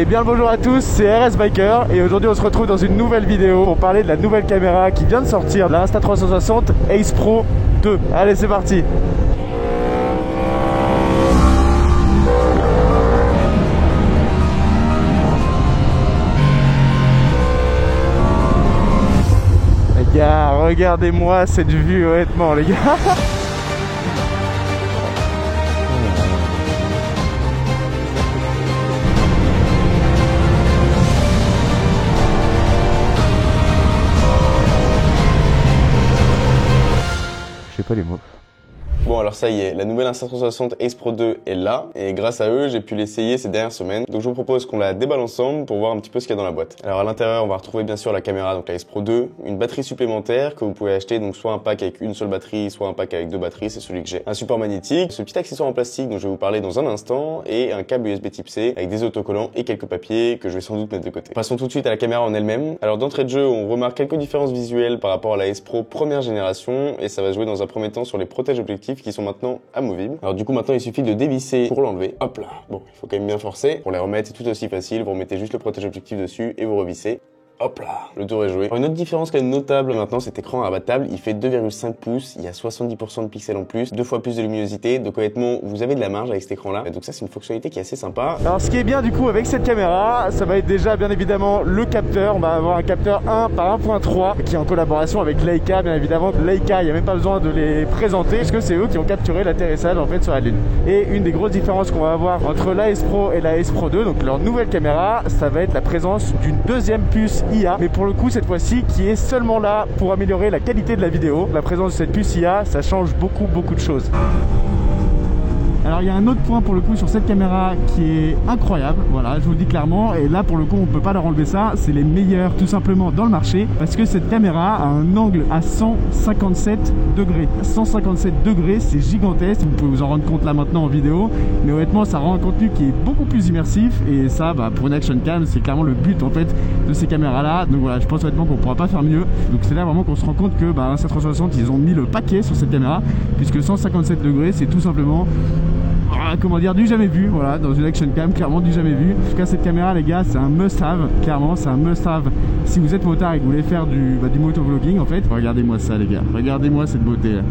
Et bien le bonjour à tous, c'est RS Biker et aujourd'hui on se retrouve dans une nouvelle vidéo pour parler de la nouvelle caméra qui vient de sortir, la Insta360 Ace Pro 2. Allez, c'est parti. Les gars, regardez-moi cette vue, honnêtement les gars. J'ai pas les mots. Bon alors ça y est, la nouvelle Insta360 Ace Pro 2 est là et grâce à eux j'ai pu l'essayer ces dernières semaines. Donc je vous propose qu'on la déballe ensemble pour voir un petit peu ce qu'il y a dans la boîte. Alors à l'intérieur on va retrouver bien sûr la caméra, donc la Ace Pro 2, une batterie supplémentaire que vous pouvez acheter, donc soit un pack avec une seule batterie, soit un pack avec deux batteries, c'est celui que j'ai. Un support magnétique, ce petit accessoire en plastique dont je vais vous parler dans un instant et un câble USB Type C avec des autocollants et quelques papiers que je vais sans doute mettre de côté. Passons tout de suite à la caméra en elle-même. Alors d'entrée de jeu on remarque quelques différences visuelles par rapport à la Ace Pro première génération et ça va jouer dans un premier temps sur les protèges objectifs qui sont maintenant amovible. Alors du coup maintenant il suffit de dévisser pour l'enlever. Hop là. Bon, il faut quand même bien forcer. Pour les remettre c'est tout aussi facile. Vous remettez juste le protège objectif dessus et vous revissez. Hop là, le tour est joué. Alors, une autre différence quand même notable maintenant, cet écran abattable, il fait 2,5 pouces, il y a 70% de pixels en plus, 2 fois plus de luminosité, donc honnêtement, vous avez de la marge avec cet écran-là. Donc ça, c'est une fonctionnalité qui est assez sympa. Alors ce qui est bien du coup avec cette caméra, ça va être déjà bien évidemment le capteur. On va avoir un capteur 1 par 1.3 qui est en collaboration avec Leica, bien évidemment. Leica, il n'y a même pas besoin de les présenter puisque c'est eux qui ont capturé l'atterrissage en fait sur la Lune. Et une des grosses différences qu'on va avoir entre la Ace Pro et la Ace Pro 2, donc leur nouvelle caméra, ça va être la présence d'une deuxième puce IA, mais pour le coup cette fois-ci qui est seulement là pour améliorer la qualité de la vidéo. La présence de cette puce IA, ça change beaucoup de choses. Alors il y a un autre point pour le coup sur cette caméra qui est incroyable, voilà, je vous le dis clairement, et là pour le coup on peut pas leur enlever ça, c'est les meilleurs tout simplement dans le marché, parce que cette caméra a un angle à 157 degrés. 157 degrés, c'est gigantesque, vous pouvez vous en rendre compte là maintenant en vidéo, mais honnêtement ça rend un contenu qui est beaucoup plus immersif, et ça pour une action cam c'est clairement le but en fait de ces caméras là. Donc voilà, je pense honnêtement qu'on pourra pas faire mieux, donc c'est là vraiment qu'on se rend compte que Insta360 ils ont mis le paquet sur cette caméra, puisque 157 degrés c'est tout simplement comment dire, du jamais vu, voilà, dans une action cam, clairement du jamais vu. En tout cas cette caméra les gars c'est un must have, clairement c'est un must have si vous êtes motard et que vous voulez faire du motovlogging en fait. Regardez-moi ça les gars, regardez-moi cette beauté là.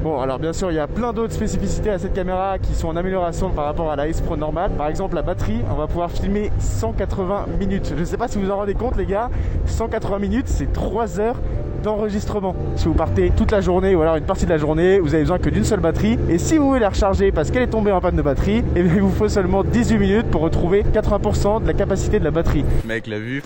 Bon alors bien sûr il y a plein d'autres spécificités à cette caméra qui sont en amélioration par rapport à la Ace Pro normale. Par exemple la batterie, on va pouvoir filmer 180 minutes. Je sais pas si vous en rendez compte les gars, 180 minutes c'est 3 heures d'enregistrement. Si vous partez toute la journée ou alors une partie de la journée, vous avez besoin que d'une seule batterie, et si vous voulez la recharger parce qu'elle est tombée en panne de batterie, et bien il vous faut seulement 18 minutes pour retrouver 80% de la capacité de la batterie. Mec l'a vu.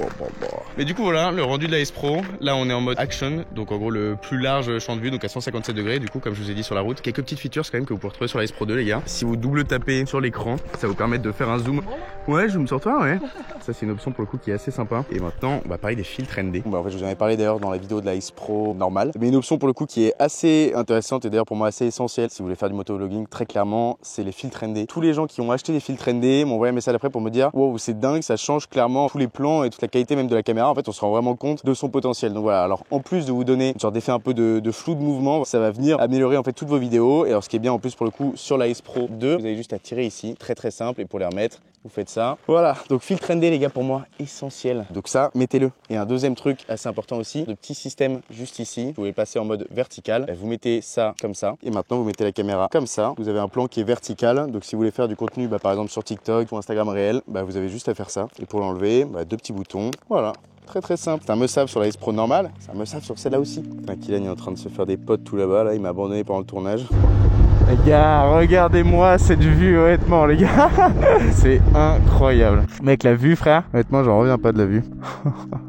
Mais du coup voilà, le rendu de la Ace Pro, là on est en mode action, donc en gros le plus large champ de vue, donc à 157 degrés du coup comme je vous ai dit sur la route. Quelques petites features quand même que vous pouvez retrouver sur la Ace Pro 2 les gars. Si vous double tapez sur l'écran, ça va vous permettre de faire un zoom. Ouais, zoom sur toi, ouais. Ça c'est une option pour le coup qui est assez sympa. Et maintenant on va parler des filtres ND. En fait je vous en ai parlé d'ailleurs dans la vidéo de la Ace Pro normale, mais une option pour le coup qui est assez intéressante et d'ailleurs pour moi assez essentielle si vous voulez faire du motovlogging, très clairement c'est les filtres ND. Tous les gens qui ont acheté des filtres ND m'ont envoyé un message après pour me dire wow c'est dingue, ça change clairement tous les plans et toute la qualité même de la caméra. En fait on se rend vraiment compte de son potentiel. Donc voilà, alors en plus de vous donner une sorte d'effet un peu de flou de mouvement, ça va venir améliorer en fait toutes vos vidéos. Et alors ce qui est bien en plus pour le coup sur la Ace Pro 2, vous avez juste à tirer ici, très simple, et pour les remettre vous faites ça. Voilà, donc filtre ND les gars pour moi essentiel. Donc ça, mettez-le. Et un deuxième truc assez important aussi, le petit système juste ici. Vous pouvez passer en mode vertical. Vous mettez ça comme ça. Et maintenant vous mettez la caméra comme ça. Vous avez un plan qui est vertical. Donc si vous voulez faire du contenu, par exemple sur TikTok ou Instagram réel, vous avez juste à faire ça. Et pour l'enlever, deux petits boutons. Voilà. Très simple. C'est un must-have sur la Ace Pro normale. C'est un must-have sur celle-là aussi. Kylian est en train de se faire des potes tout là-bas. Là, il m'a abandonné pendant le tournage. Les gars, regardez-moi cette vue, honnêtement, les gars. C'est incroyable. Mec, la vue, frère. Honnêtement, j'en reviens pas de la vue.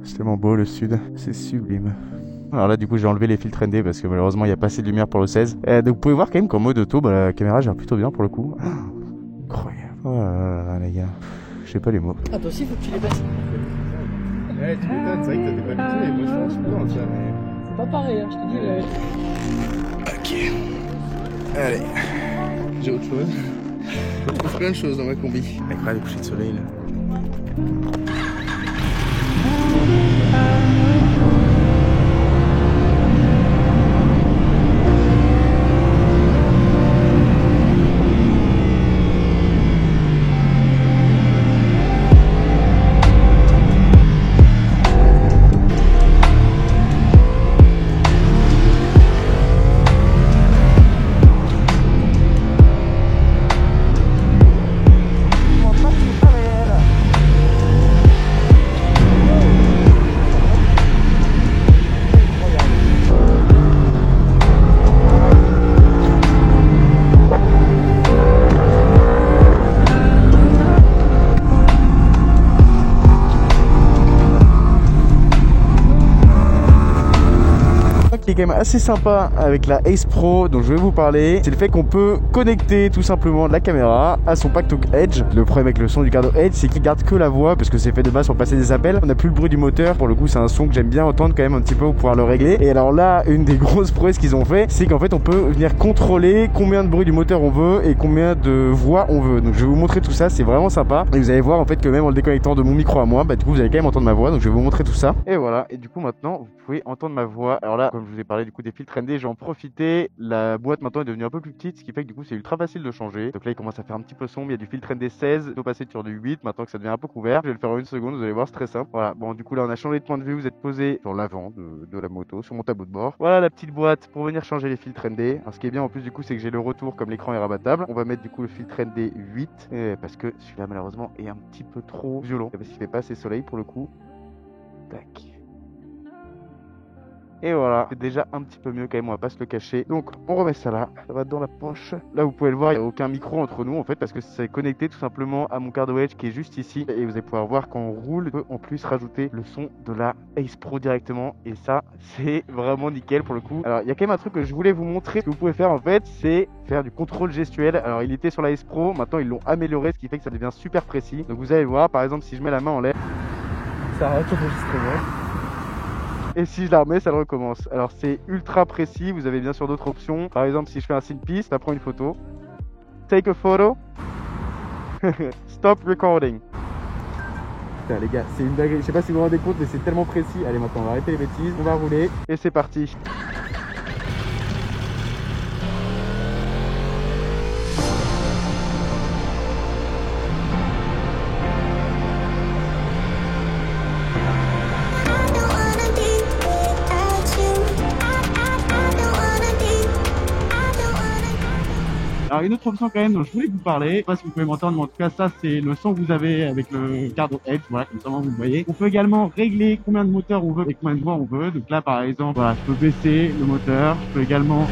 C'est tellement beau, le sud. C'est sublime. Alors là, du coup, j'ai enlevé les filtres ND parce que malheureusement, il n'y a pas assez de lumière pour le 16. Donc, vous pouvez voir quand même qu'en mode auto, la caméra gère plutôt bien pour le coup. Incroyable. Oh là là, les gars. Je sais pas les mots. Ah, toi aussi, faut que tu les baisses. Ouais, tu m'étonnes, c'est vrai que t'as pas du tout, mais moi, je suis pas entière, mais... C'est pas pareil, hein, je te dis. Ok. Allez, j'ai autre chose. Je trouve plein de choses dans ma combi. Avec les couchers de soleil là. quand même assez sympa avec la Ace Pro dont je vais vous parler, c'est le fait qu'on peut connecter tout simplement la caméra à son Pactalk Edge. Le problème avec le son du Cardo Edge, c'est qu'il garde que la voix parce que c'est fait de base pour passer des appels. On n'a plus le bruit du moteur. Pour le coup, c'est un son que j'aime bien entendre quand même un petit peu pour pouvoir le régler. Et alors là, une des grosses prouesses qu'ils ont fait, c'est qu'en fait, on peut venir contrôler combien de bruit du moteur on veut et combien de voix on veut. Donc je vais vous montrer tout ça, c'est vraiment sympa. Et vous allez voir en fait que même en le déconnectant de mon micro à moi, bah du coup vous allez quand même entendre ma voix. Donc je vais vous montrer tout ça. Et voilà. Et du coup maintenant, vous pouvez entendre ma voix. Alors là, comme je vous ai parlé du coup des filtres ND, j'en profité. La boîte maintenant est devenue un peu plus petite, ce qui fait que du coup c'est ultra facile de changer. Donc là, il commence à faire un petit peu sombre. Il y a du filtre ND 16, il faut passer sur du 8. Maintenant que ça devient un peu couvert, je vais le faire en une seconde. Vous allez voir, c'est très simple. Voilà. Bon, du coup là, on a changé de point de vue. Vous êtes posé sur l'avant de la moto, sur mon tableau de bord. Voilà la petite boîte pour venir changer les filtres ND. Alors, ce qui est bien en plus du coup, c'est que j'ai le retour comme l'écran est rabattable. On va mettre du coup le filtre ND 8 parce que celui-là malheureusement est un petit peu trop violent parce qu'il fait pas assez soleil pour le coup. Tac. Et voilà, c'est déjà un petit peu mieux quand même, on va pas se le cacher. Donc on remet ça là, ça va dans la poche. Là vous pouvez le voir, il n'y a aucun micro entre nous en fait parce que c'est connecté tout simplement à mon Cardo Edge qui est juste ici. Et vous allez pouvoir voir quand on roule, on peut en plus rajouter le son de la Ace Pro directement. Et ça, c'est vraiment nickel pour le coup. Alors il y a quand même un truc que je voulais vous montrer. Ce que vous pouvez faire en fait, c'est faire du contrôle gestuel. Alors il était sur la Ace Pro, maintenant ils l'ont amélioré, ce qui fait que ça devient super précis. Donc vous allez voir, par exemple si je mets la main en l'air, ça arrête l'enregistrement. Et si je la remets, ça le recommence. Alors c'est ultra précis, vous avez bien sûr d'autres options. Par exemple, si je fais un signe piste, ça prend une photo. Take a photo. Stop recording. Putain les gars, c'est une dinguerie. Je sais pas si vous vous rendez compte, mais c'est tellement précis. Allez maintenant, on va arrêter les bêtises, on va rouler. Et c'est parti. Alors une autre option quand même dont je voulais vous parler, je sais pas si vous pouvez m'entendre, mais en tout cas ça c'est le son que vous avez avec le Cardo Edge, voilà, comme ça vous le voyez. On peut également régler combien de moteurs on veut et combien de voix on veut. Donc là par exemple, voilà, je peux baisser le moteur, je peux également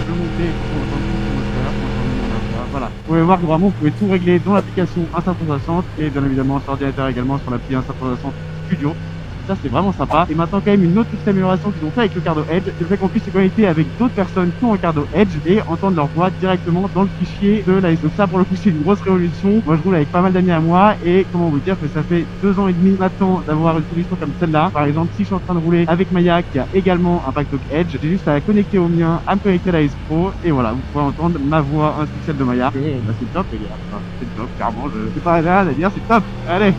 le monter pour entendre tout le moteur, voilà. Vous pouvez voir que vraiment vous pouvez tout régler dans l'application Insta360 et bien évidemment sur l'ordinateur également sur l'appli Insta360 Studio. Ça c'est vraiment sympa. Et maintenant quand même une autre petite amélioration qu'ils ont fait avec le Cardo Edge, c'est le fait qu'on puisse se connecter avec d'autres personnes qui ont un Cardo Edge et entendre leur voix directement dans le fichier de la. Donc ça pour le coup c'est une grosse révolution. Moi je roule avec pas mal d'amis à moi et comment vous dire que ça fait 2 ans et demi maintenant d'avoir une solution comme celle-là. Par exemple si je suis en train de rouler avec Maya qui a également un Pactalk Edge, j'ai juste à la connecter au mien, à me connecter à la Ace Pro et voilà, vous pouvez entendre ma voix ainsi que celle de Maya. Et bah, c'est top les gars, enfin, c'est top, clairement, je sais pas rien à dire, c'est top. Allez.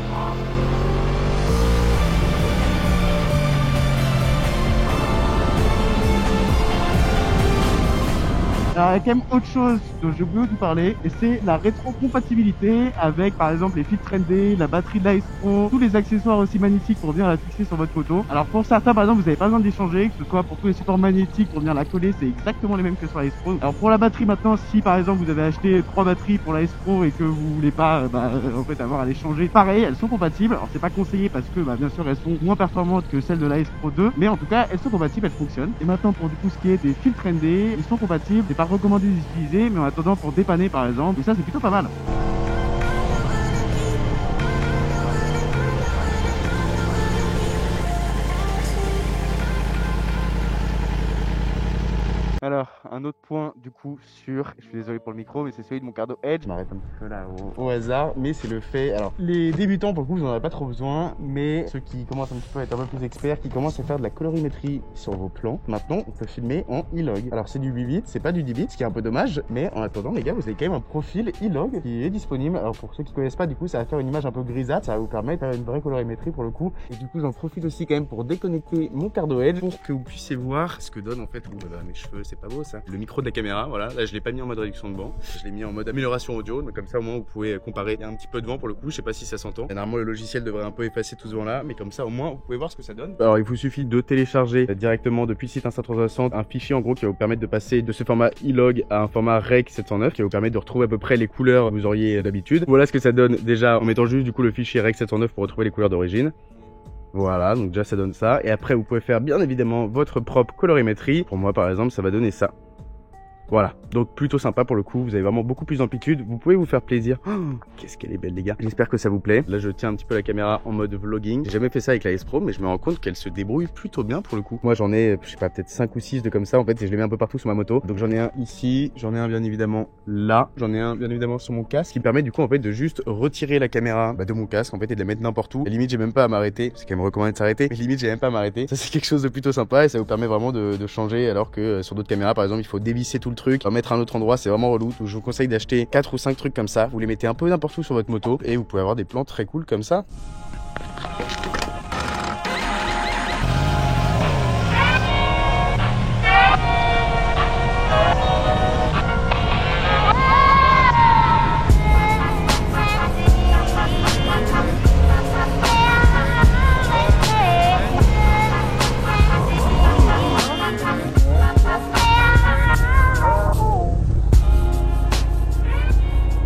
Alors, il y a quand même autre chose dont j'ai oublié de vous parler, et c'est la rétrocompatibilité avec par exemple les filtres ND, la batterie de la Ace Pro, tous les accessoires aussi magnétiques pour venir la fixer sur votre photo. Alors pour certains par exemple vous n'avez pas besoin d'échanger, que ce soit pour tous les supports magnétiques pour venir la coller, c'est exactement les mêmes que sur la Ace Pro. Alors pour la batterie maintenant, si par exemple vous avez acheté 3 batteries pour la Ace Pro et que vous voulez pas en fait avoir à les changer, pareil, elles sont compatibles. Alors c'est pas conseillé parce que bien sûr elles sont moins performantes que celles de la Ace Pro 2, mais en tout cas elles sont compatibles, elles fonctionnent. Et maintenant pour du coup ce qui est des filtres ND, ils sont compatibles, c'est pas recommandé d'utiliser, mais en attendant pour dépanner par exemple, et ça c'est plutôt pas mal. Alors, un autre point du coup sur, je suis désolé pour le micro, mais c'est celui de mon Cardo Edge. Je m'arrête un petit peu là au hasard, mais c'est le fait. Alors, les débutants pour le coup, vous n'en avez pas trop besoin, mais ceux qui commencent un petit peu à être un peu plus experts, qui commencent à faire de la colorimétrie sur vos plans, maintenant on peut filmer en e-log. Alors, c'est du 8 bits, c'est pas du 10 bits, ce qui est un peu dommage, mais en attendant, les gars, vous avez quand même un profil e-log qui est disponible. Alors, pour ceux qui connaissent pas, du coup, ça va faire une image un peu grisâtre, ça va vous permettre d'avoir une vraie colorimétrie pour le coup. Et du coup, j'en profite aussi quand même pour déconnecter mon Cardo Edge pour que vous puissiez voir ce que donne en fait. Mes cheveux, c'est pas beau ça. Le micro de la caméra, voilà, là je l'ai pas mis en mode réduction de vent, je l'ai mis en mode amélioration audio, donc comme ça au moins vous pouvez comparer. Il y a un petit peu de vent pour le coup, je sais pas si ça s'entend. Normalement le logiciel devrait un peu effacer tout ce vent là, mais comme ça au moins vous pouvez voir ce que ça donne. Alors il vous suffit de télécharger directement depuis le site Insta360 un fichier en gros qui va vous permettre de passer de ce format e-log à un format Rec 709 qui va vous permettre de retrouver à peu près les couleurs que vous auriez d'habitude. Voilà ce que ça donne déjà en mettant juste du coup le fichier Rec 709 pour retrouver les couleurs d'origine. Voilà, donc déjà ça donne ça. Et après vous pouvez faire bien évidemment votre propre colorimétrie. Pour moi par exemple ça va donner ça. Voilà, donc plutôt sympa pour le coup, vous avez vraiment beaucoup plus d'amplitude, vous pouvez vous faire plaisir. Oh, qu'est-ce qu'elle est belle les gars. J'espère que ça vous plaît. Là je tiens un petit peu la caméra en mode vlogging. J'ai jamais fait ça avec la S Pro, mais je me rends compte qu'elle se débrouille plutôt bien pour le coup. Moi j'en ai, je sais pas, peut-être 5 ou 6 de comme ça en fait, et je les mets un peu partout sur ma moto. Donc j'en ai un ici, j'en ai un bien évidemment là, j'en ai un bien évidemment sur mon casque, qui permet du coup en fait de juste retirer la caméra de mon casque en fait et de la mettre n'importe où. Et limite j'ai même pas à m'arrêter, c'est quand même recommandé de s'arrêter, mais limite j'ai même pas à m'arrêter. Ça c'est quelque chose de plutôt sympa et ça vous permet vraiment de changer, alors que sur d'autres caméras par exemple il faut dévisser tout le truc, remettre à un autre endroit, c'est vraiment relou. Donc je vous conseille d'acheter 4 ou 5 trucs comme ça, vous les mettez un peu n'importe où sur votre moto et vous pouvez avoir des plans très cool comme ça.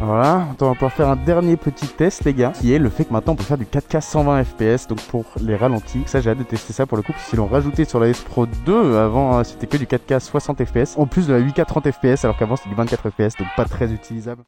Voilà, on va pouvoir faire un dernier petit test les gars, qui est le fait que maintenant on peut faire du 4K 120 fps, donc pour les ralentis. Ça j'ai hâte de tester ça pour le coup, puisqu'ils l'ont rajouté sur la S Pro 2, avant c'était que du 4K 60 fps, en plus de la 8K 30 fps, alors qu'avant c'était du 24 fps, donc pas très utilisable.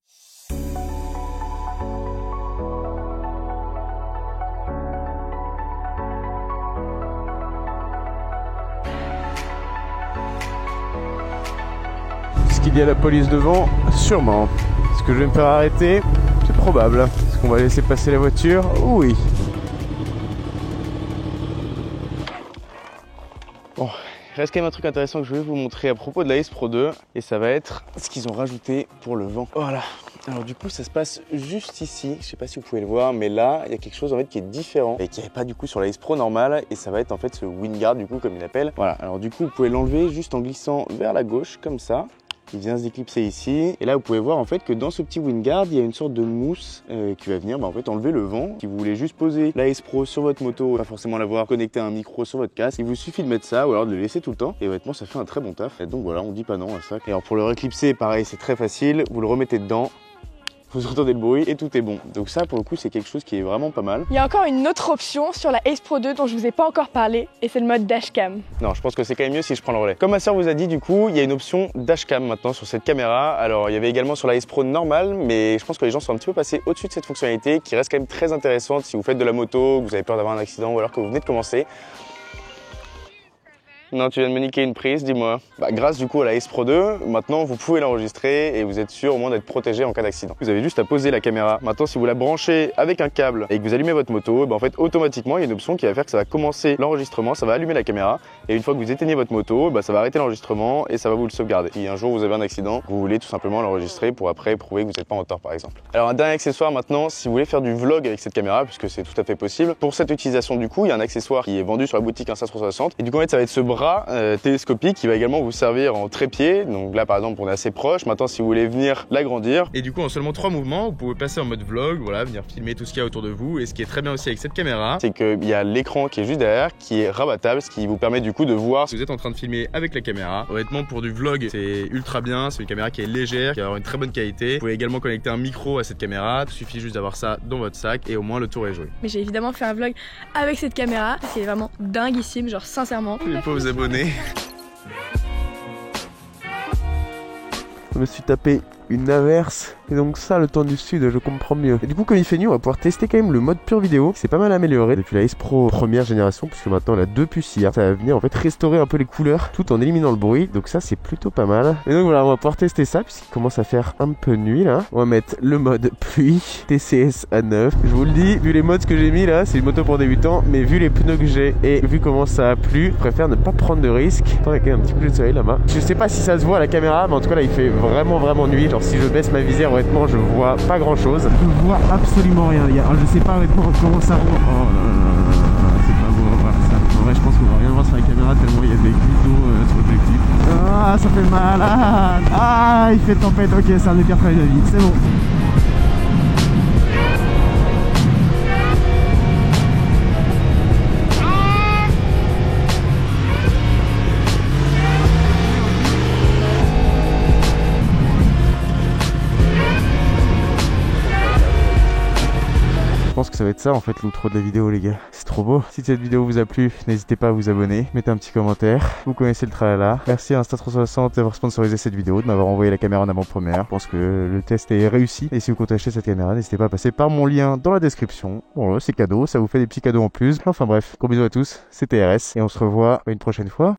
Est-ce qu'il y a la police devant? Sûrement. Est-ce que je vais me faire arrêter? C'est probable. Est-ce qu'on va laisser passer la voiture? Oui. Bon, il reste quand même un truc intéressant que je vais vous montrer à propos de la S Pro 2. Et ça va être ce qu'ils ont rajouté pour le vent. Voilà. Alors du coup ça se passe juste ici, je sais pas si vous pouvez le voir, mais là il y a quelque chose en fait qui est différent et qui n'y avait pas du coup sur la S Pro normale, et ça va être en fait ce Windguard du coup comme il l'appelle. Voilà, alors du coup vous pouvez l'enlever juste en glissant vers la gauche comme ça. Il vient se déclipser ici, et là vous pouvez voir en fait que dans ce petit Windguard il y a une sorte de mousse qui va venir en fait enlever le vent. Si vous voulez juste poser la S Pro sur votre moto, pas forcément l'avoir connecté à un micro sur votre casque, il vous suffit de mettre ça ou alors de le laisser tout le temps, et honnêtement ça fait un très bon taf. Et donc voilà, on dit pas non à ça. Et alors pour le réclipser pareil, c'est très facile, vous le remettez dedans, vous entendez le bruit et tout est bon. Donc ça pour le coup c'est quelque chose qui est vraiment pas mal. Il y a encore une autre option sur la S Pro 2 dont je vous ai pas encore parlé, et c'est le mode dashcam. Non, je pense que c'est quand même mieux si je prends le relais. Comme ma soeur vous a dit, du coup, il y a une option dashcam maintenant sur cette caméra. Alors, il y avait également sur la S Pro normale, mais je pense que les gens sont un petit peu passés au-dessus de cette fonctionnalité qui reste quand même très intéressante si vous faites de la moto, que vous avez peur d'avoir un accident ou alors que vous venez de commencer. Non, tu viens de me niquer une prise, dis-moi. Bah, grâce du coup à la S Pro 2, maintenant vous pouvez l'enregistrer et vous êtes sûr au moins d'être protégé en cas d'accident. Vous avez juste à poser la caméra. Maintenant, si vous la branchez avec un câble et que vous allumez votre moto, bah, en fait automatiquement il y a une option qui va faire que ça va commencer l'enregistrement, ça va allumer la caméra, et une fois que vous éteignez votre moto, bah, ça va arrêter l'enregistrement et ça va vous le sauvegarder. Si un jour vous avez un accident, vous voulez tout simplement l'enregistrer pour après prouver que vous n'êtes pas en tort par exemple. Alors un dernier accessoire maintenant, si vous voulez faire du vlog avec cette caméra, puisque c'est tout à fait possible, pour cette utilisation du coup, il y a un accessoire qui est vendu sur la boutique Insta360, et du coup en fait ça va être ce bras télescopique qui va également vous servir en trépied. Donc là par exemple on est assez proche. Maintenant si vous voulez venir l'agrandir, et du coup en seulement 3 mouvements vous pouvez passer en mode vlog, voilà, venir filmer tout ce qu'il y a autour de vous. Et ce qui est très bien aussi avec cette caméra, c'est qu'il y a l'écran qui est juste derrière qui est rabattable, ce qui vous permet du coup de voir si vous êtes en train de filmer avec la caméra. Honnêtement pour du vlog c'est ultra bien, c'est une caméra qui est légère, qui va avoir une très bonne qualité. Vous pouvez également connecter un micro à cette caméra, il suffit juste d'avoir ça dans votre sac et au moins le tour est joué. Mais j'ai évidemment fait un vlog avec cette caméra, c'est vraiment dinguissime, genre sincèrement. Les pauvres abonnés. Je me suis tapé une averse, et donc ça, le temps du sud, je comprends mieux. Et du coup, comme il fait nuit, on va pouvoir tester quand même le mode pure vidéo, qui s'est pas mal amélioré depuis la S Pro première génération, puisque maintenant elle a 2 puces IA. Ça va venir en fait restaurer un peu les couleurs tout en éliminant le bruit, donc ça c'est plutôt pas mal. Et donc voilà, on va pouvoir tester ça puisqu'il commence à faire un peu nuit là. On va mettre le mode pluie, TCS à 9. Je vous le dis, vu les modes que j'ai mis là, c'est une moto pour débutants, mais vu les pneus que j'ai et vu comment ça a plu, je préfère ne pas prendre de risques. Attends, il y a quand même un petit coup de soleil là-bas. Je sais pas si ça se voit à la caméra, mais en tout cas là il fait vraiment nuit. Genre si je baisse ma visière, honnêtement je vois pas grand chose. Je vois absolument rien les gars. Alors, je sais pas honnêtement comment ça roule. Oh là là, c'est pas beau à voir ça. En vrai je pense qu'on va rien voir sur la caméra tellement il y a des glissos sur l'objectif. Ah ça fait mal. Ah il fait tempête. Ok, c'est un des pires travails de la vie. C'est bon. Je pense que ça va être ça en fait l'outro de la vidéo les gars. C'est trop beau. Si cette vidéo vous a plu, n'hésitez pas à vous abonner, mettez un petit commentaire. Vous connaissez le tralala. Merci à Insta360 d'avoir sponsorisé cette vidéo, de m'avoir envoyé la caméra en avant-première. Je pense que le test est réussi. Et si vous comptez acheter cette caméra, n'hésitez pas à passer par mon lien dans la description. Bon là c'est cadeau, ça vous fait des petits cadeaux en plus. Enfin bref, gros bisous à tous, c'était RS et on se revoit une prochaine fois.